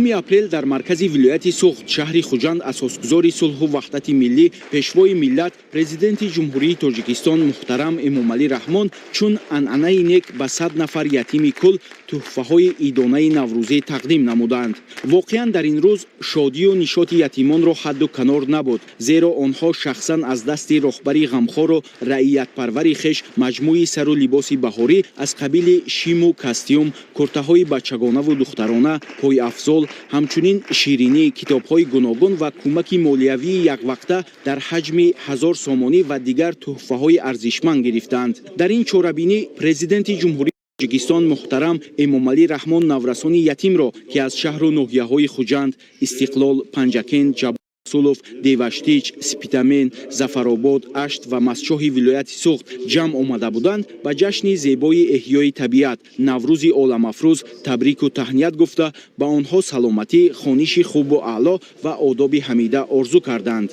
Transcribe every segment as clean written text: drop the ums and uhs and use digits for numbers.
9 апрел дар маркази вилояти Суғд шаҳри Хуҷанд асосгузори сулҳу ваҳдати миллӣ пешвои миллат президенти ҷумҳурии Тоҷикистон муҳтарам Эмомалӣ Раҳмон чун анъанаи нек ба 100 нафар ятими кул тӯҳфаҳои идонаи наврӯзӣ тақдим намуданд. Воқеан дар ин рӯз шодию нишоти ятимонро ҳадду канор набуд, зеро онҳо шахсан аз дасти роҳбари ғамхору раиятпарвари хеш маҷмӯи сару либоси баҳорӣ аз қабили шиму костюм, куртаҳои бачагонаву духтарона, пойафзол, ҳамчунин ширинӣ, китобҳои гуногун ва кӯмаки молиявии яквақта дар ҳаҷми 1000 сомонӣ ва дигар тӯҳфаҳои арзишманд гирифтанд. Дар ин чорабинӣ президенти ҷумҳурии Тоҷикистон муҳтарам Эмомалӣ Раҳмон наврасони ятимро, ки аз шаҳру ноҳияҳои Хуҷанд, Истиқлол, Панҷакен, Ҷабрсулов, Деваштич, Сипитамен, Зафаробод, Ашт ва Масчоҳи вилояти Суғд ҷамъ омада буданд, ба ҷашни зебои эҳёи табиат Наврӯзи оламафрӯз табрику таҳният гуфта, ба онҳо саломатӣ, хониши хубу аъло ва одоби ҳамида орзу карданд.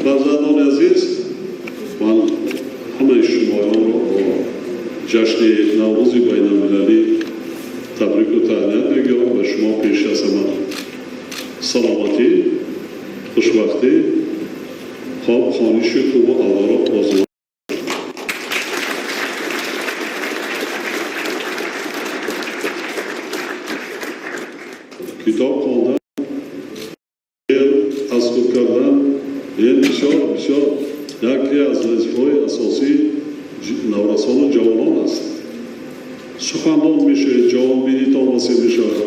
Фарзандони азиз, ман ҳамаи шумоёнро ҷашни Наврӯзи байналмилалӣ табрику таҳният мегӯям. Ба шумо пеш аз ҳама саломатӣ, хушбахтӣ, хоб хониши хубу аълоро орзу. Китоб хондан, азкур кардан ин бисёр яке аз вазифаҳои асосии наврасону ҷавонон аст. Сухандон мешавед, ҷавонбинӣ томасӣ мешавад.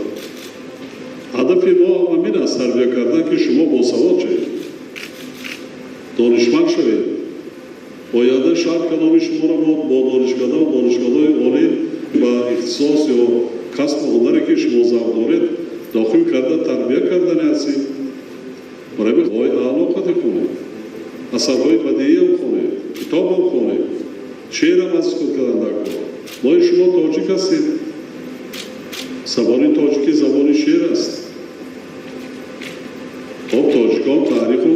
ҳадафи мо амин аст, тарбия кардан, ки шумо босавод шавед, донишманд шавед. оянда шаҳр каломи шуморо мо бо донишгоҳҳои олӣ ба ихтисос ё касбу ҳунаре ки шумо завқ доред дохил карда тарбия кардани ҳастед. барои ҳои аълоқате хонед, асарҳои бадииам хонед, китобам хонед, шеърам азкур кардан кунед. мои шумо тоҷик ҳастед. забони тоҷикӣ забони шеър аст. хоб тоҷикон таъриху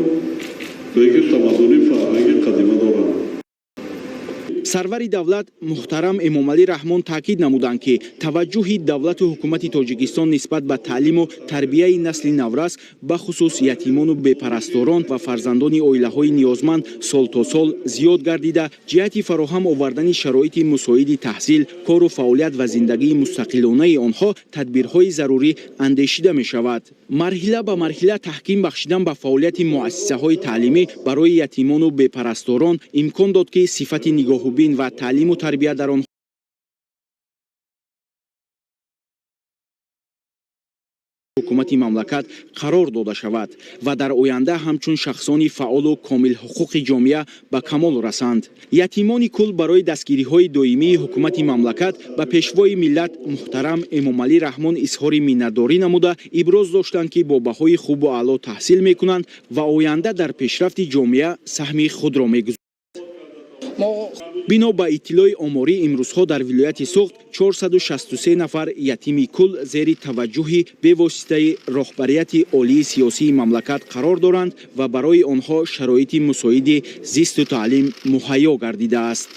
бояки тамаддуни фарҳанги қадима доранд. сарвари давлат муҳтарам Эмомалӣ Раҳмон таъкид намуданд, ки таваҷҷӯҳи давлату ҳукумати Тоҷикистон нисбат ба таълиму тарбияи насли наврас, ба хусус ятимону бепарасторон ва фарзандони оилаҳои ниёзманд сол то сол зиёд гардида, ҷиҳати фароҳам овардани шароити мусоиди таҳсил, кору фаъолият ва зиндагии мустақилонаи онҳо тадбирҳои зарурӣ андешида мешавад. марҳила ба марҳила таҳким бахшидан ба фаъолияти муассисаҳои таълимӣ барои ятимону бепарасторон имкон дод, ки сифати нигоҳубин ва таълиму тарбия дар онҳо ҳукумати мамлакат қарор дода шавад ва дар оянда ҳамчун шахсони фаъолу комилҳуқуқи ҷомеа ба камол расанд. ятимони кул барои дастгириҳои доимии ҳукумати мамлакат ба пешвои миллат муҳтарам Эмомалӣ Раҳмон изҳори миннатдорӣ намуда, иброз доштанд, ки бо баҳои хубу аъло таҳсил мекунанд ва оянда дар пешрафти ҷомеа саҳми худро мегузоранд. бино ба иттилои оморӣ, имрӯзҳо дар вилояти Суғд 463 нафар ятими кул зери таваҷҷӯҳи бевоситаи роҳбарияти олии сиёсии мамлакат қарор доранд ва барои онҳо шароити мусоиди зисту таълим муҳайё гардидааст.